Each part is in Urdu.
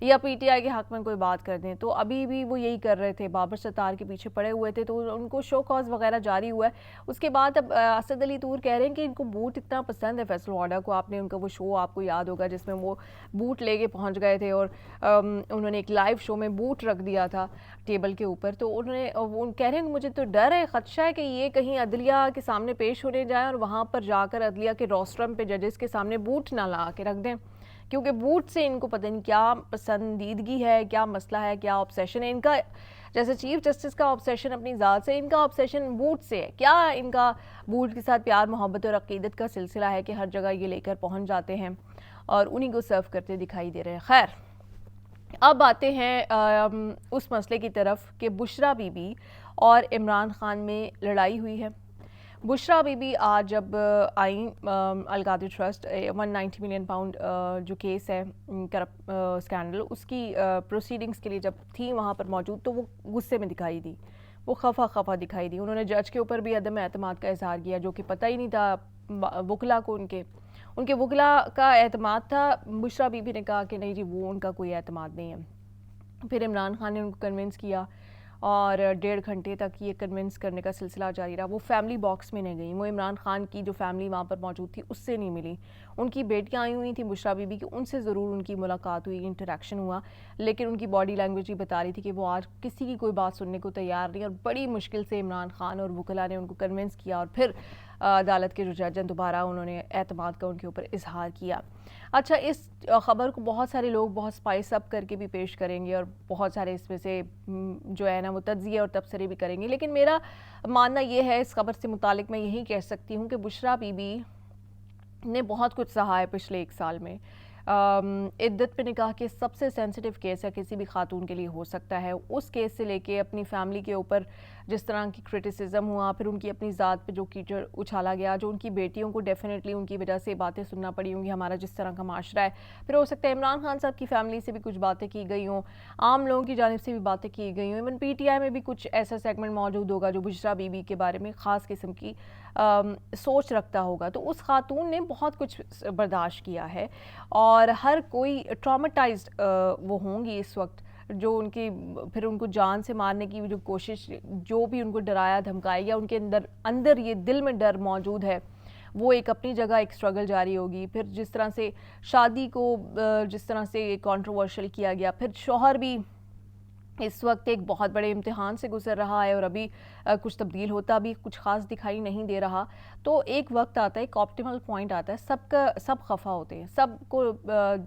یا پی ٹی آئی کے حق میں کوئی بات کر دیں. تو ابھی بھی وہ یہی کر رہے تھے, بابر ستار کے پیچھے پڑے ہوئے تھے, تو ان کو شو کاز وغیرہ جاری ہوا ہے. اس کے بعد اب اسد علی طور کہہ رہے ہیں کہ ان کو بوٹ اتنا پسند ہے فیصل واڈا کو. آپ نے ان کا وہ شو آپ کو یاد ہوگا جس میں وہ بوٹ لے کے پہنچ گئے تھے اور انہوں نے ایک لائیو شو میں بوٹ رکھ دیا تھا ٹیبل کے اوپر. تو انہوں نے وہ کہہ رہے ہیں کہ مجھے تو ڈر ہے, خدشہ ہے کہ یہ کہیں عدلیہ کے سامنے پیش ہونے جائیں اور وہاں پر جا کر عدلیہ کے روسٹرم پہ ججز کے سامنے بوٹ نہ لا کے رکھ دیں, کیونکہ بوٹ سے ان کو پتہ نہیں کیا پسندیدگی ہے, کیا مسئلہ ہے, کیا آبسیشن ہے ان کا. جیسے چیف جسٹس کا آبسیشن اپنی ذات سے, ان کا آبسیشن بوٹ سے ہے. کیا ان کا بوٹ کے ساتھ پیار محبت اور عقیدت کا سلسلہ ہے کہ ہر جگہ یہ لے کر پہنچ جاتے ہیں اور انہی کو سرو کرتے دکھائی دے رہے ہیں. خیر, اب آتے ہیں اس مسئلے کی طرف کہ بشرا بی بی اور عمران خان میں لڑائی ہوئی ہے. بشرا بی بی آج جب آئیں القادری ٹرسٹ 190 ملین پاؤنڈ جو کیس ہے کرپٹ اسکینڈل, اس کی پروسیڈنگز کے لیے جب تھیں وہاں پر موجود, تو وہ غصے میں دکھائی دی, وہ خفا دکھائی دی. انہوں نے جج کے اوپر بھی عدم اعتماد کا اظہار کیا, جو کہ پتہ ہی نہیں تھا وکلا کو. ان کے وکلا کا اعتماد تھا. بشرا بی بی نے کہا کہ نہیں جی وہ ان کا کوئی اعتماد نہیں ہے. پھر عمران خان نے ان کو کنونس کیا اور 1.5 گھنٹے تک یہ کنونس کرنے کا سلسلہ جاری رہا. وہ فیملی باکس میں نہیں گئی, وہ عمران خان کی جو فیملی وہاں پر موجود تھی اس سے نہیں ملی. ان کی بیٹیاں آئی ہوئی تھیں بشرا بی بی کی, ان سے ضرور ان کی ملاقات ہوئی, انٹریکشن ہوا, لیکن ان کی باڈی لینگویج ہی بتا رہی تھی کہ وہ آج کسی کی کوئی بات سننے کو تیار نہیں. اور بڑی مشکل سے عمران خان اور وکلا نے ان کو کنونس کیا اور پھر عدالت کے جو جج ہیں دوبارہ انہوں نے اعتماد کا ان کے اوپر اظہار کیا. اچھا, اس خبر کو بہت سارے لوگ بہت سپائس اپ کر کے بھی پیش کریں گے اور بہت سارے اس میں سے جو ہے نا وہ تجزیے اور تبصرے بھی کریں گے, لیکن میرا ماننا یہ ہے اس خبر سے متعلق, میں یہی کہہ سکتی ہوں کہ بشرا بی بی نے بہت کچھ سہا ہے پچھلے 1 سال میں. عدت پہ نکاح کے سب سے سینسٹیو کیس ہے کسی بھی خاتون کے لیے ہو سکتا ہے. اس کیس سے لے کے اپنی فیملی کے اوپر جس طرح کی کرٹیسزم ہوا, پھر ان کی اپنی ذات پہ جو کیچڑ اچھالا گیا, جو ان کی بیٹیوں کو ڈیفینیٹلی ان کی وجہ سے باتیں سننا پڑی ہوں گی, ہمارا جس طرح کا معاشرہ ہے. پھر ہو سکتا ہے عمران خان صاحب کی فیملی سے بھی کچھ باتیں کی گئی ہوں, عام لوگوں کی جانب سے بھی باتیں کی گئی ہوں, ایون پی ٹی آئی میں بھی کچھ ایسا سیگمنٹ موجود ہوگا جو بشرا بی بی کے بارے میں خاص قسم کی سوچ رکھتا ہوگا. تو اس خاتون نے بہت کچھ برداشت کیا ہے اور ہر کوئی ٹرامیٹائزڈ وہ ہوں گی اس وقت, جو ان کی پھر ان کو جان سے مارنے کی جو کوشش, جو بھی ان کو ڈرایا دھمکایا, یا ان کے اندر یہ دل میں ڈر موجود ہے, وہ ایک اپنی جگہ ایک سٹرگل جاری ہوگی. پھر جس طرح سے شادی کو جس طرح سے کنٹروورشل کیا گیا, پھر شوہر بھی اس وقت ایک بہت بڑے امتحان سے گزر رہا ہے اور ابھی کچھ تبدیل ہوتا بھی کچھ خاص دکھائی نہیں دے رہا. تو ایک وقت آتا ہے, ایک آپٹیمل پوائنٹ آتا ہے, سب خفا ہوتے ہیں, سب کو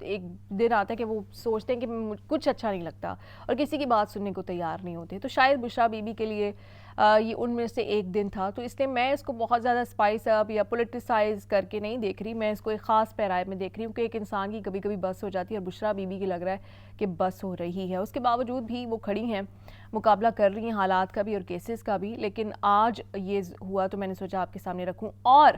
ایک دن آتا ہے کہ وہ سوچتے ہیں کہ کچھ اچھا نہیں لگتا اور کسی کی بات سننے کو تیار نہیں ہوتے. تو شاید بشرا بی بی کے لیے یہ ان میں سے ایک دن تھا. تو اس لیے میں اس کو بہت زیادہ اسپائس اپ یا پولیٹیسائز کر کے نہیں دیکھ رہی, میں اس کو ایک خاص پیرائے میں دیکھ رہی ہوں کہ ایک انسان کی کبھی کبھی بس ہو جاتی ہے, اور بشرا بی بی کی لگ رہا ہے کہ بس ہو رہی ہے. اس کے باوجود بھی وہ کھڑی ہیں, مقابلہ کر رہی ہیں حالات کا بھی اور کیسز کا بھی. لیکن آج یہ ہوا تو میں نے سوچا آپ کے سامنے رکھوں. اور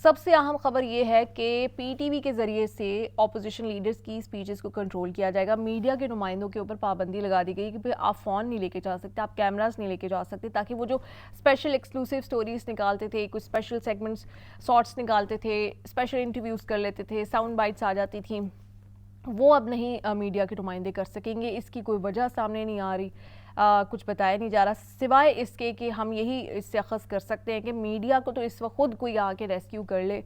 سب سے اہم خبر یہ ہے کہ پی ٹی وی کے ذریعے سے اپوزیشن لیڈرز کی سپیچز کو کنٹرول کیا جائے گا. میڈیا کے نمائندوں کے اوپر پابندی لگا دی گئی کہ آپ فون نہیں لے کے جا سکتے, آپ کیمراز نہیں لے کے جا سکتے, تاکہ وہ جو اسپیشل ایکسکلوسیو سٹوریز نکالتے تھے, کچھ اسپیشل سیگمنٹس شارٹس نکالتے تھے, اسپیشل انٹرویوز کر لیتے تھے, ساؤنڈ بائٹس آ جاتی تھیں, وہ اب نہیں میڈیا کے نمائندے کر سکیں گے. اس کی کوئی وجہ سامنے نہیں آ رہی, کچھ بتایا نہیں جا رہا, سوائے اس کے کہ ہم یہی اس سے اخذ کر سکتے ہیں کہ میڈیا کو تو اس وقت خود کوئی آ کے ریسکیو کر لے,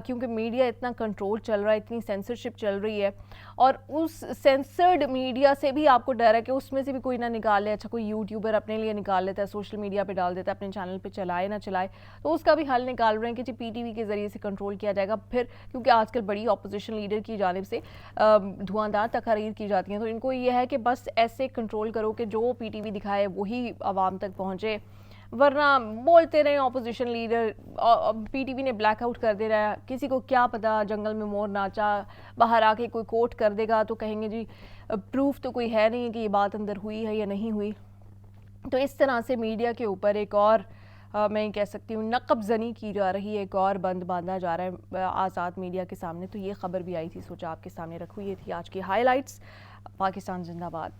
کیونکہ میڈیا اتنا کنٹرول چل رہا ہے, اتنی سینسرشپ چل رہی ہے, اور اس سینسرڈ میڈیا سے بھی آپ کو ڈر ہے کہ اس میں سے بھی کوئی نہ نکال لے. اچھا, کوئی یوٹیوبر اپنے لیے نکال لیتا ہے, سوشل میڈیا پہ ڈال دیتا ہے, اپنے چینل پہ چلائے نہ چلائے, تو اس کا بھی حل نکال رہے ہیں کہ جی پی ٹی وی کے ذریعے سے کنٹرول کیا جائے گا. پھر کیونکہ آج کل بڑی اپوزیشن لیڈر کی جانب سے دھواندار تقاریر کی جاتی ہیں, تو ان کو یہ ہے کہ بس ایسے کنٹرول کرو کہ جو پی ٹی وی دکھائے وہی عوام تک پہنچے, ورنہ بولتے رہے opposition leader. P T V نے بلیک آؤٹ کر دے رہا ہے, کسی کو کیا پتا, جنگل میں مور ناچا, باہر آ کے کوئی کوٹ کر دے گا تو کہیں گے جی پروف تو کوئی ہے نہیں کہ یہ بات اندر ہوئی ہے یا نہیں ہوئی. تو اس طرح سے میڈیا کے اوپر ایک اور میں کہہ سکتی ہوں نقب زنی کی جا رہی ہے, ایک اور بند باندھا جا رہا ہے آزاد میڈیا کے سامنے. تو یہ خبر بھی آئی تھی, سوچا آپ کے سامنے رکھوں. یہ تھی آج کی ہائی لائٹس. پاکستان زندہ باد.